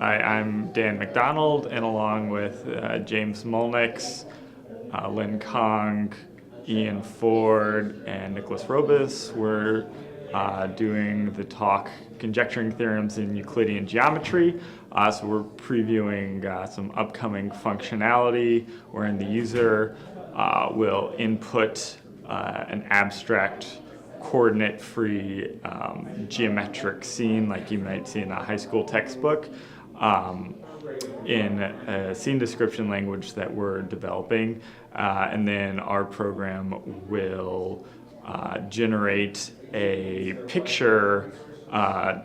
I'm Dan McDonald, and along with James Mulnix, Lynn Cong, Ian Ford, and Nicolas Robles, we're doing the talk Conjecturing Theorems in Euclidean Geometry. So we're previewing some upcoming functionality wherein the user will input an abstract coordinate-free geometric scene like you might see in a high school textbook in a scene description language that we're developing. And then our program will generate a picture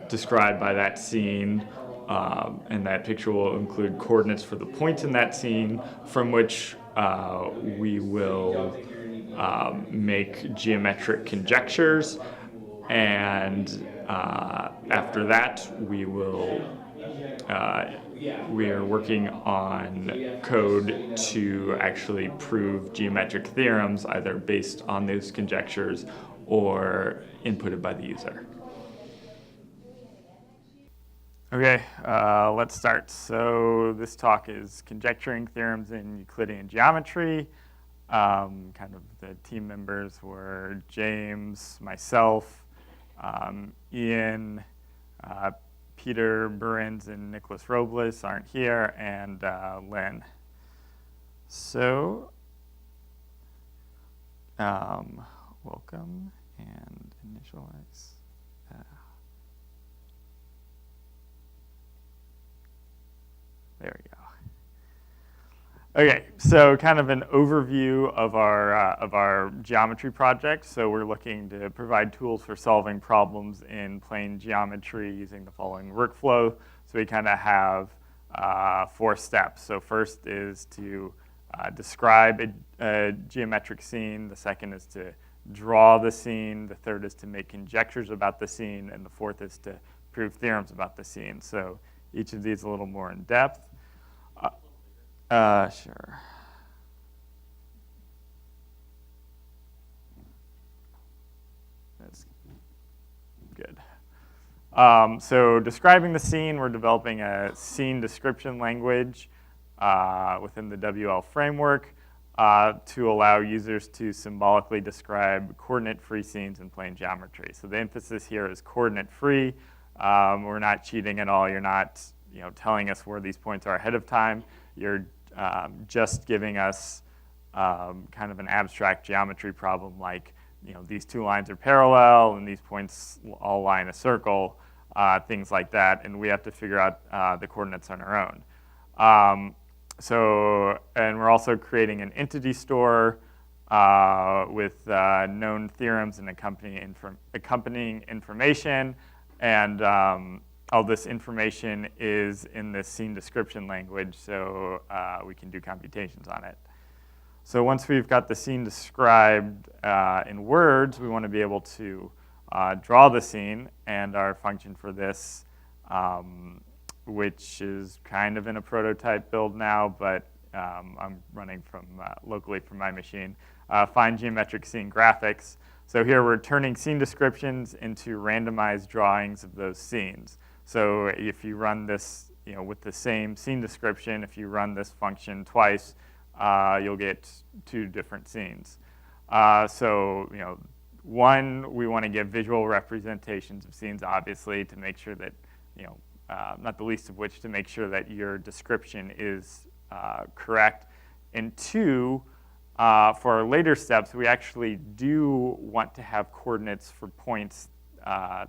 described by that scene, and that picture will include coordinates for the points in that scene from which we will make geometric conjectures, and after that we are working on code to actually prove geometric theorems either based on those conjectures or inputted by the user. Okay, let's start. So this talk is Conjecturing Theorems in Euclidean Geometry. Kind of the team members were James, myself, Ian, Peter Burins, and Nicolas Robles aren't here, and Lynn. So, welcome and initialize. There we go. Okay, so kind of an overview of our geometry project. So we're looking to provide tools for solving problems in plane geometry using the following workflow. So we kind of have 4 steps. So first is to describe a geometric scene. The second is to draw the scene. The third is to make conjectures about the scene. And the fourth is to prove theorems about the scene. So each of these a little more in depth. Sure. That's good. So describing the scene, we're developing a scene description language within the WL framework to allow users to symbolically describe coordinate-free scenes in plane geometry. So the emphasis here is coordinate-free. We're not cheating at all. You're not, telling us where these points are ahead of time. You're just giving us kind of an abstract geometry problem like, these 2 lines are parallel and these points all lie in a circle, things like that, and we have to figure out the coordinates on our own. And we're also creating an entity store with known theorems and accompanying information, and all this information is in the scene description language, so we can do computations on it. So once we've got the scene described in words, we want to be able to draw the scene, and our function for this, which is kind of in a prototype build now, but I'm running from locally from my machine, find geometric scene graphics. So here we're turning scene descriptions into randomized drawings of those scenes. So if you run this, with the same scene description, if you run this function twice, you'll get 2 different scenes. One, we want to give visual representations of scenes, obviously, to make sure that, not the least of which, to make sure that your description is correct. And 2, for our later steps, we actually do want to have coordinates for points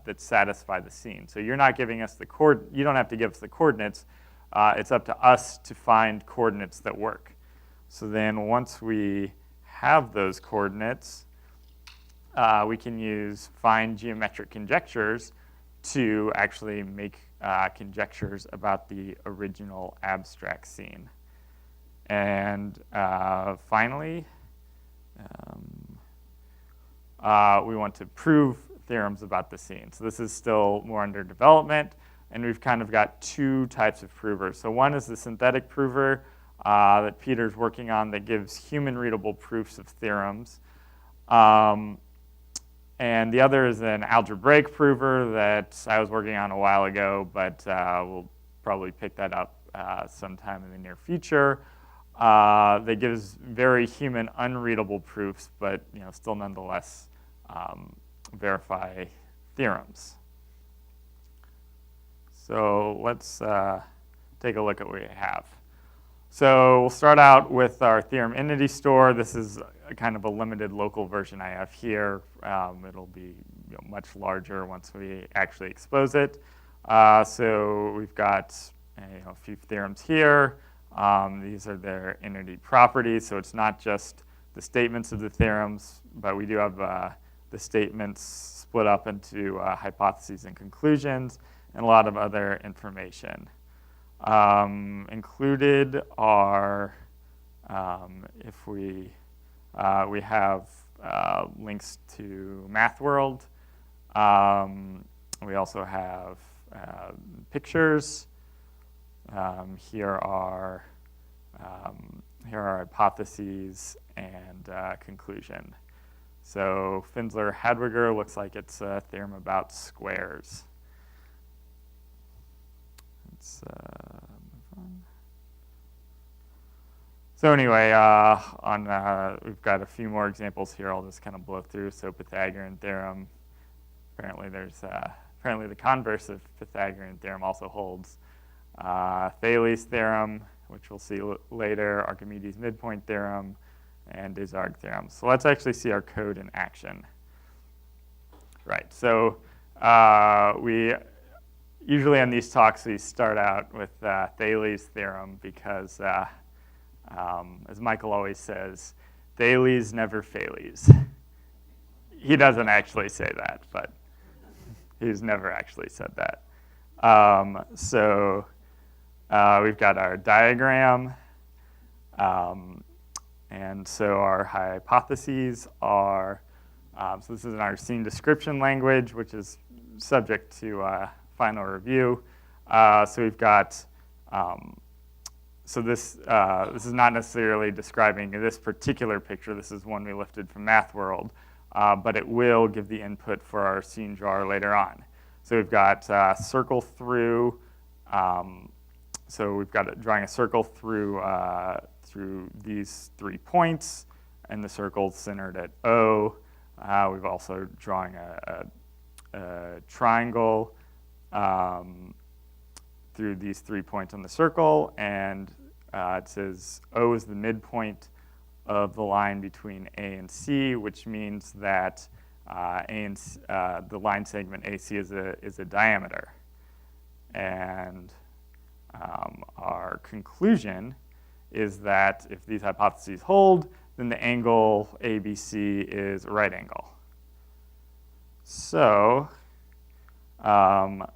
that satisfy the scene. So you're not giving us you don't have to give us the coordinates. It's up to us to find coordinates that work. So then once we have those coordinates, we can use find geometric conjectures to actually make conjectures about the original abstract scene. And finally, we want to prove theorems about the scene. So this is still more under development, and we've kind of got 2 types of provers. So one is the synthetic prover that Peter's working on that gives human-readable proofs of theorems. And the other is an algebraic prover that I was working on a while ago, but we'll probably pick that up sometime in the near future. That gives very human, unreadable proofs, but still nonetheless verify theorems. So let's take a look at what we have. So we'll start out with our theorem entity store. This is a kind of a limited local version I have here. It'll be much larger once we actually expose it. So we've got a few theorems here. These are their entity properties, so it's not just the statements of the theorems, but we do have the statements split up into hypotheses and conclusions, and a lot of other information. Included are, if we have links to MathWorld. We also have pictures. Here are hypotheses and conclusion. So Finsler-Hadwiger looks like it's a theorem about squares. Let's move on. So anyway, we've got a few more examples here. I'll just kind of blow through. So Pythagorean theorem. Apparently, the converse of Pythagorean theorem also holds. Thales theorem, which we'll see later. Archimedes midpoint theorem, and Desargues theorem. So let's actually see our code in action. Right. So we usually on these talks we start out with Thales theorem because, as Michael always says, Thales never fails. He doesn't actually say that, but he's never actually said that. So we've got our diagram, and so our hypotheses are, so this is in our scene description language, which is subject to final review. So we've got, so this is not necessarily describing this particular picture. This is one we lifted from MathWorld, but it will give the input for our scene drawer later on. So we've got circle through, so we've got drawing a circle through these 3 points, and the circle's centered at O. We've also drawing a triangle through these 3 points on the circle, and it says O is the midpoint of the line between A and C, which means that the line segment AC is a diameter. And our conclusion is that if these hypotheses hold, then the angle ABC is a right angle. So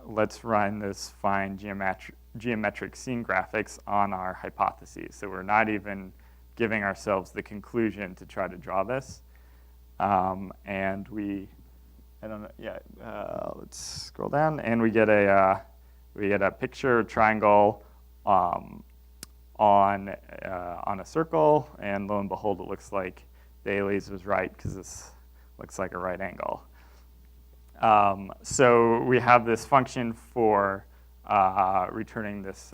let's run this fine geometric scene graphics on our hypotheses. So we're not even giving ourselves the conclusion to try to draw this. And we, I don't know, yeah, let's scroll down, and we get a picture triangle on a circle, and lo and behold, it looks like Thales was right because this looks like a right angle. So we have this function for returning this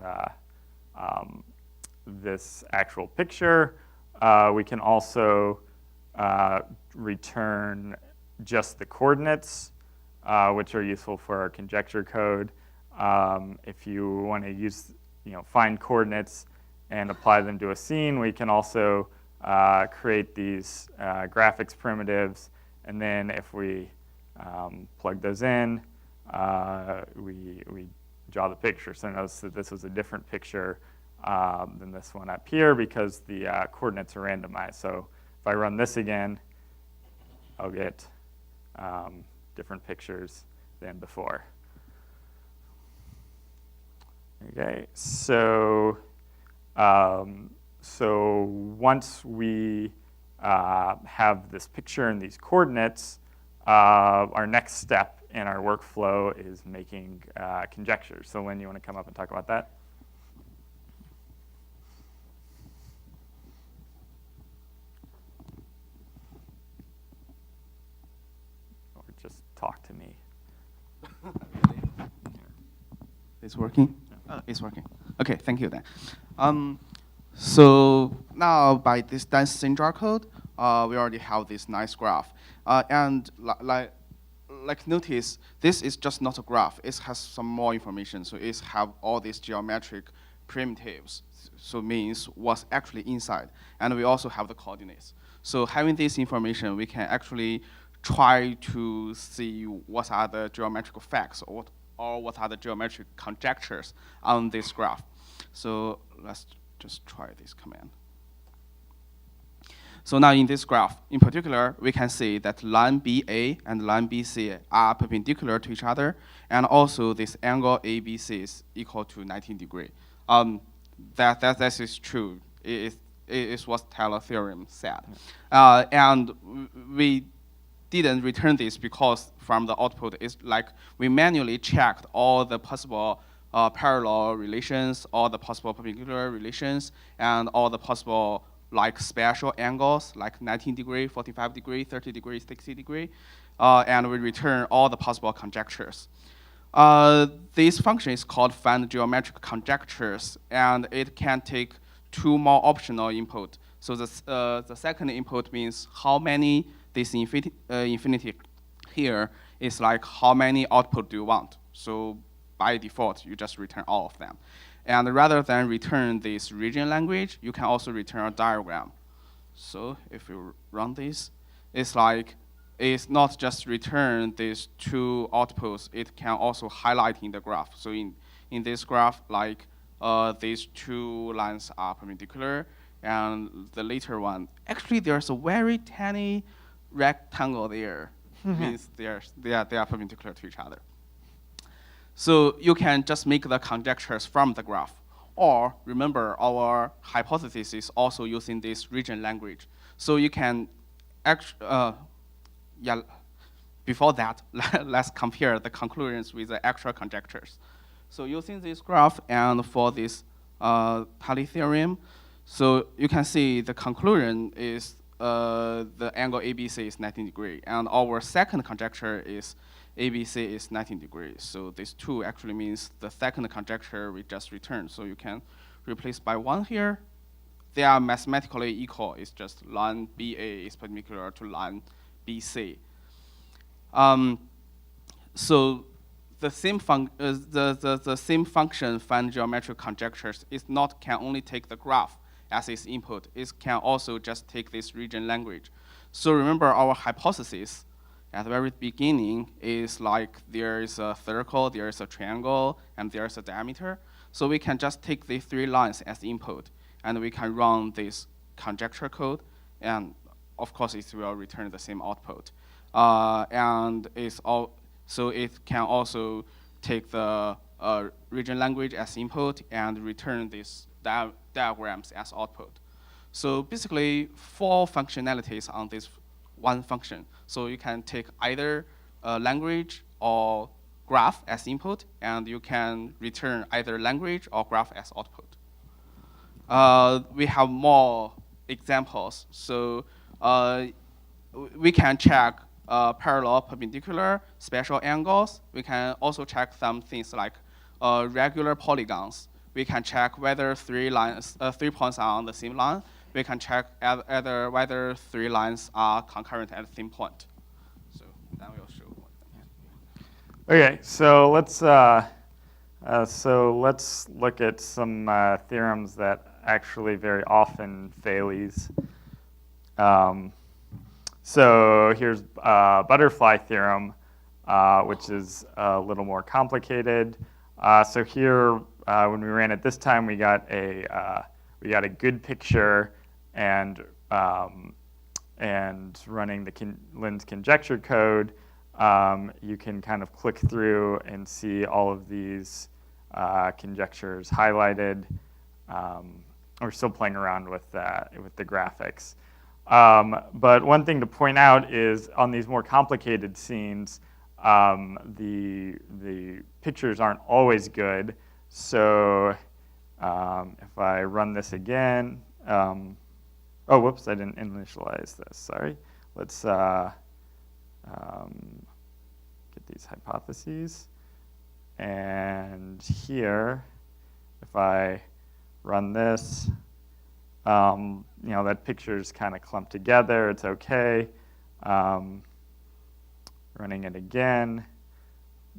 this actual picture. We can also return just the coordinates, which are useful for our conjecture code. If you want to use, find coordinates and apply them to a scene, we can also create these graphics primitives, and then if we plug those in, we draw the picture. So notice that this was a different picture than this one up here because the coordinates are randomized. So if I run this again, I'll get different pictures than before. Okay, so once we have this picture and these coordinates, our next step in our workflow is making conjectures. So Lynn, you want to come up and talk about that? Or just talk to me. It's working? It's working. Okay, thank you then. So now by this dense syndrome code, we already have this nice graph. And like notice, this is just not a graph. It has some more information. So it have all these geometric primitives. So means what's actually inside. And we also have the coordinates. So having this information, we can actually try to see what are the geometrical facts or what are the geometric conjectures on this graph. So let's just try this command. So now in this graph, in particular, we can see that line BA and line BC are perpendicular to each other, and also this angle ABC is equal to 19 degrees. That is true. It is what Taylor theorem said. And we didn't return this because from the output, it's like we manually checked all the possible parallel relations, all the possible perpendicular relations, and all the possible like spatial angles, like 19 degree, 45 degree, 30 degree, 60 degree, and we return all the possible conjectures. This function is called find geometric conjectures, and it can take two more optional input. So the second input means how many this infinity here is like how many output do you want. So by default, you just return all of them. And rather than return this region language, you can also return a diagram. So if you run this, it's like, it's not just return these two outputs, it can also highlight in the graph. So in this graph, like these two lines are perpendicular, and the later one, actually there's a very tiny rectangle there. Means they are perpendicular to each other. So you can just make the conjectures from the graph. Or remember, our hypothesis is also using this region language. So you can before that, let's compare the conclusions with the actual conjectures. So using this graph and for this Thales theorem, so you can see the conclusion is the angle ABC is 19 degrees, and our second conjecture is ABC is 19 degrees. So this 2 actually means the second conjecture we just returned. So you can replace by 1 here. They are mathematically equal. It's just line BA is perpendicular to line BC. So the same function find geometric conjectures can only take the graph as its input. It can also just take this region language. So remember our hypothesis at the very beginning is like there is a circle, there is a triangle, and there is a diameter. So we can just take these 3 lines as input, and we can run this conjecture code, and of course it will return the same output. So it can also take the region language as input and return these diagrams as output. So basically 4 functionalities on this one function. So you can take either language or graph as input, and you can return either language or graph as output. We have more examples. So we can check parallel, perpendicular, spatial angles. We can also check some things like regular polygons. We can check whether 3 points are on the same line. We can check whether 3 lines are concurrent at the same point. So that will show. Okay, so let's look at some theorems that actually very often fail these. So here's butterfly theorem, which is a little more complicated. So here, when we ran it this time, we got a good picture, and running the Lin's conjecture code, you can kind of click through and see all of these conjectures highlighted. We're still playing around with the graphics. But one thing to point out is on these more complicated scenes, the pictures aren't always good. So if I run this again, oh, whoops, I didn't initialize this, sorry. Let's get these hypotheses. And here, if I run this, that picture's kind of clumped together. It's okay. Running it again.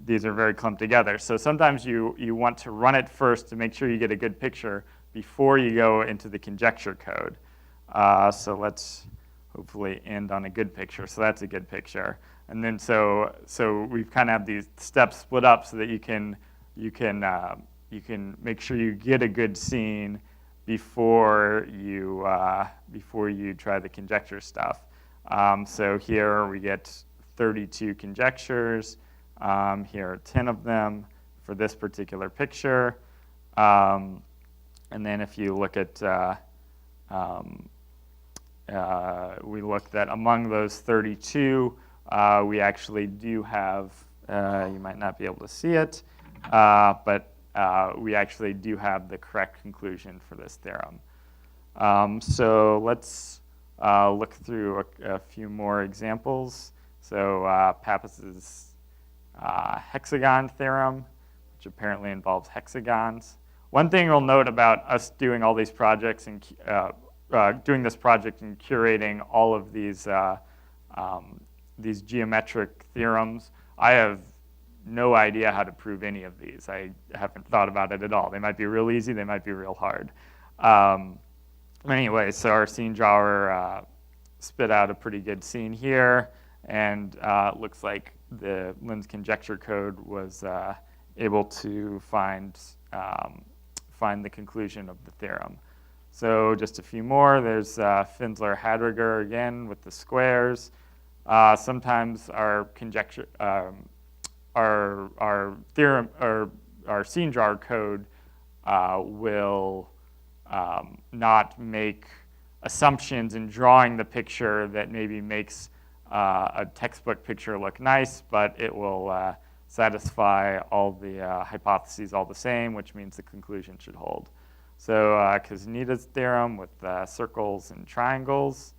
These are very clumped together. So sometimes you want to run it first to make sure you get a good picture before you go into the conjecture code. So let's hopefully end on a good picture. So that's a good picture. And then so we've kind of have these steps split up so that you can make sure you get a good scene before you try the conjecture stuff. So here we get 32 conjectures. Here are 10 of them for this particular picture. And then if you look at, we looked at among those 32, we actually do have, you might not be able to see it, but we actually do have the correct conclusion for this theorem. So let's look through a few more examples. So Pappus's Hexagon theorem, which apparently involves hexagons. One thing you'll note about us doing all these projects and doing this project and curating all of these geometric theorems, I have no idea how to prove any of these. I haven't thought about it at all. They might be real easy, they might be real hard. Anyway, so our scene drawer spit out a pretty good scene here, and it looks like the Lin's conjecture code was able to find the conclusion of the theorem. So just a few more. There's Finsler-Hadriger again with the squares. Sometimes our conjecture, our theorem, or our scene drawer code will not make assumptions in drawing the picture that maybe makes a textbook picture look nice, but it will satisfy all the hypotheses all the same, which means the conclusion should hold. So Castaneta's theorem with circles and triangles.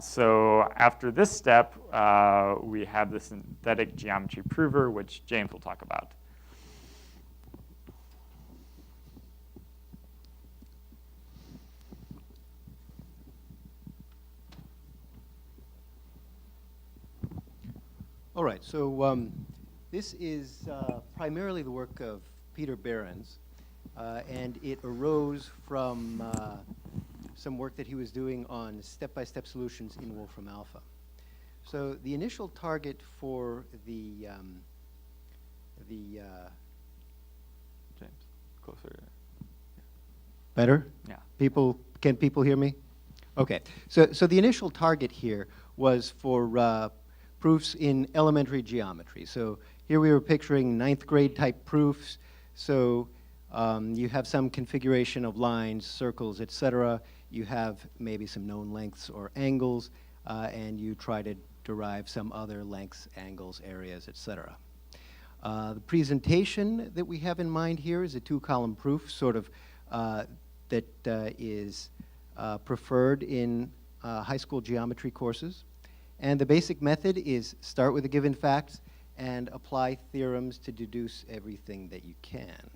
So after this step, we have the synthetic geometry prover, which James will talk about. All right, so this is primarily the work of Peter Behrens, and it arose from some work that he was doing on step-by-step solutions in Wolfram Alpha. So the initial target for the James, closer. better? Yeah. Can people hear me? Okay, so the initial target here was for proofs in elementary geometry. So here we were picturing 9th grade type proofs. So you have some configuration of lines, circles, etc. You have maybe some known lengths or angles, and you try to derive some other lengths, angles, areas, etc. The presentation that we have in mind here is a 2-column proof, sort of that is preferred in high school geometry courses. And the basic method is start with the given facts and apply theorems to deduce everything that you can.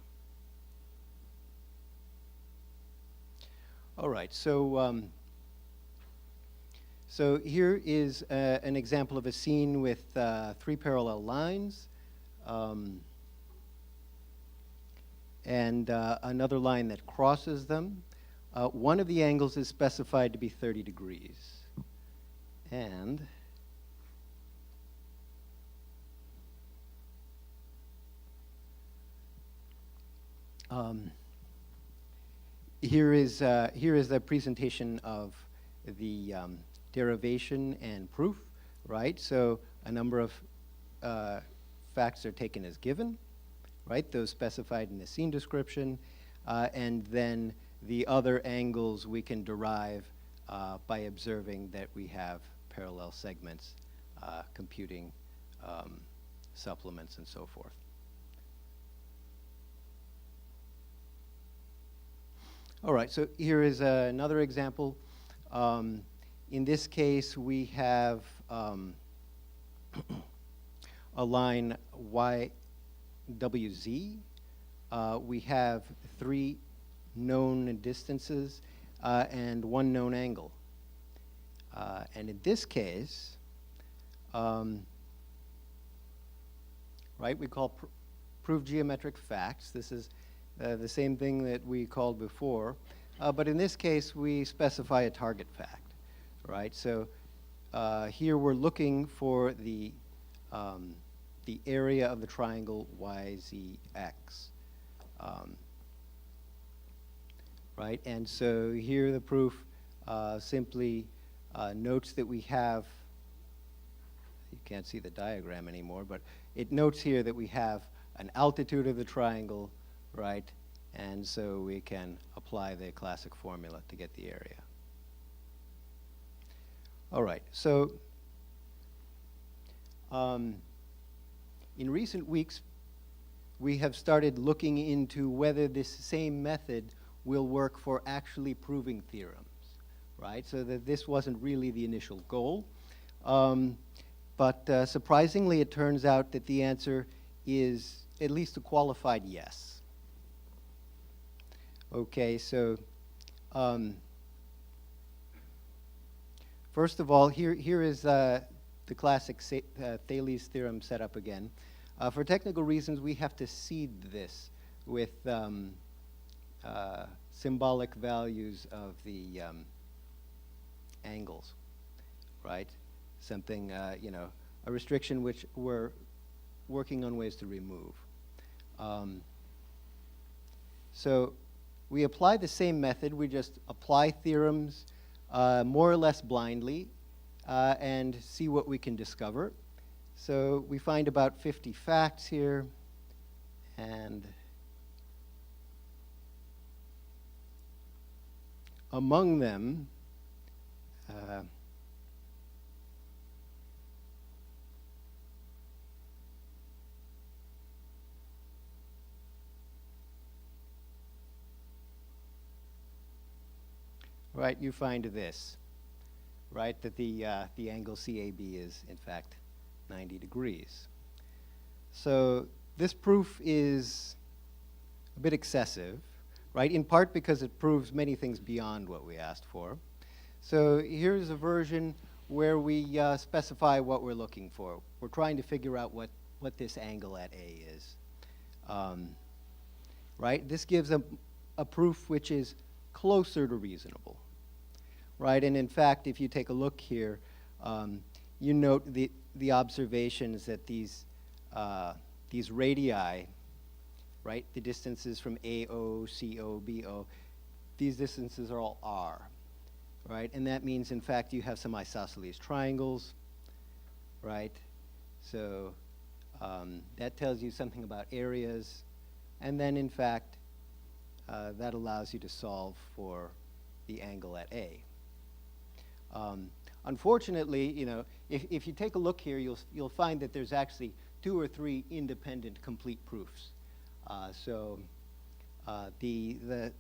All right, so here is an example of a scene with 3 parallel lines and another line that crosses them. One of the angles is specified to be 30 degrees. And here is the presentation of the derivation and proof, right? So a number of facts are taken as given, right? Those specified in the scene description, and then the other angles we can derive by observing that we have parallel segments, computing supplements, and so forth. All right, so here is another example. In this case, we have a line YWZ. We have 3 known distances and 1 known angle. And in this case, right, we call prove geometric facts. This is the same thing that we called before. But in this case, we specify a target fact, right? So here we're looking for the area of the triangle YZX. Right, and so here the proof simply notes that we have, you can't see the diagram anymore, but it notes here that we have an altitude of the triangle, right, and so we can apply the classic formula to get the area. All right, so in recent weeks, we have started looking into whether this same method will work for actually proving theorems, right? So that this wasn't really the initial goal. But surprisingly, it turns out that the answer is at least a qualified yes. Okay, so first of all, here is the classic Thales theorem set up again. For technical reasons, we have to seed this with symbolic values of the angles, right? Something, you know, a restriction which we're working on ways to remove. So we apply the same method. We just apply theorems more or less blindly and see what we can discover. So we find about 50 facts here, and among them, right, you find this, right, that the angle CAB is, in fact, 90 degrees. So this proof is a bit excessive, right, in part because it proves many things beyond what we asked for. So here's a version where we specify what we're looking for. We're trying to figure out what this angle at A is, right? This gives a proof which is closer to reasonable, right? And in fact, if you take a look here, you note the observations that these radii, right, the distances from AO, CO, BO, these distances are all R, right? And that means, in fact, you have some isosceles triangles, right? So that tells you something about areas. And then, in fact, that allows you to solve for the angle at A. Unfortunately, you know, if you take a look here, you'll find that there's actually 2 or 3 independent complete proofs. So the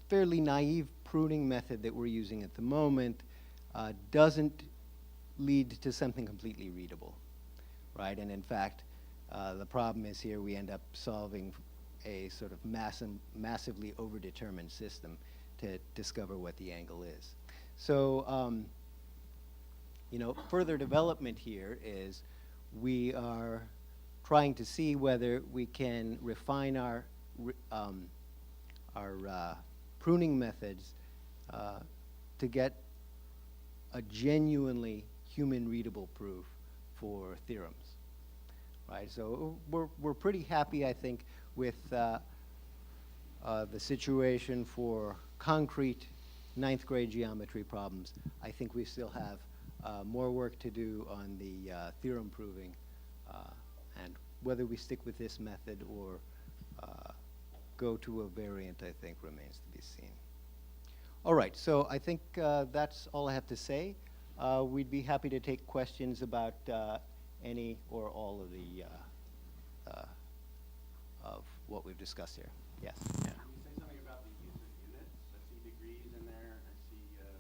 fairly naive pruning method that we're using at the moment doesn't lead to something completely readable, right? And in fact, the problem is here we end up solving a sort of massively overdetermined system to discover what the angle is. So, you know, further development here is we are trying to see whether we can refine our pruning methods to get a genuinely human-readable proof for theorems, right? So we're pretty happy, I think, with the situation for concrete 9th grade geometry problems. I think we still have more work to do on the theorem proving, and whether we stick with this method or go to a variant, I think, remains to be seen. All right, so I think that's all I have to say. We'd be happy to take questions about any or all of the of what we've discussed here. Yes. Yeah. Can you say something about the use of units? I see degrees in there. I see, you know,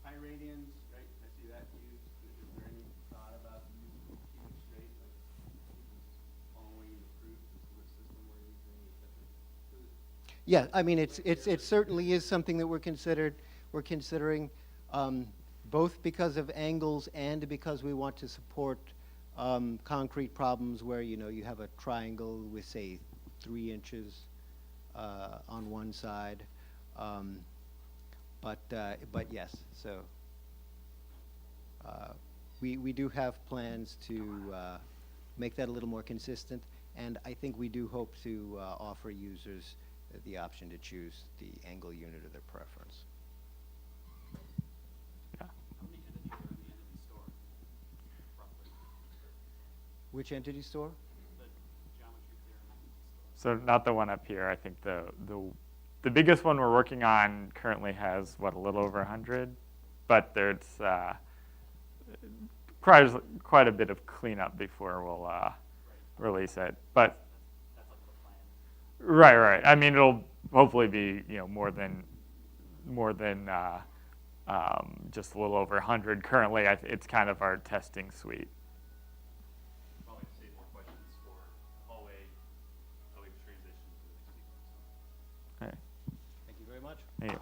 pi radians, right? I see that used. Is there any thought about Yeah, I mean, it certainly is something that we're considering, both because of angles and because we want to support concrete problems where, you have a triangle with, say, 3 inches on one side. But yes, so we do have plans to make that a little more consistent, and I think we do hope to offer users the option to choose the angle unit of their preference. Yeah. Which entity store? So not the one up here. I think the biggest one we're working on currently has, what, a little over 100? But there's quite a bit of cleanup before we'll release it. But right. I mean, it'll hopefully be more than just a little over 100. Currently, it's kind of our testing suite. Probably save more questions for hallway, how we transition to the next speaker. Okay. Thank you very much. Thank you.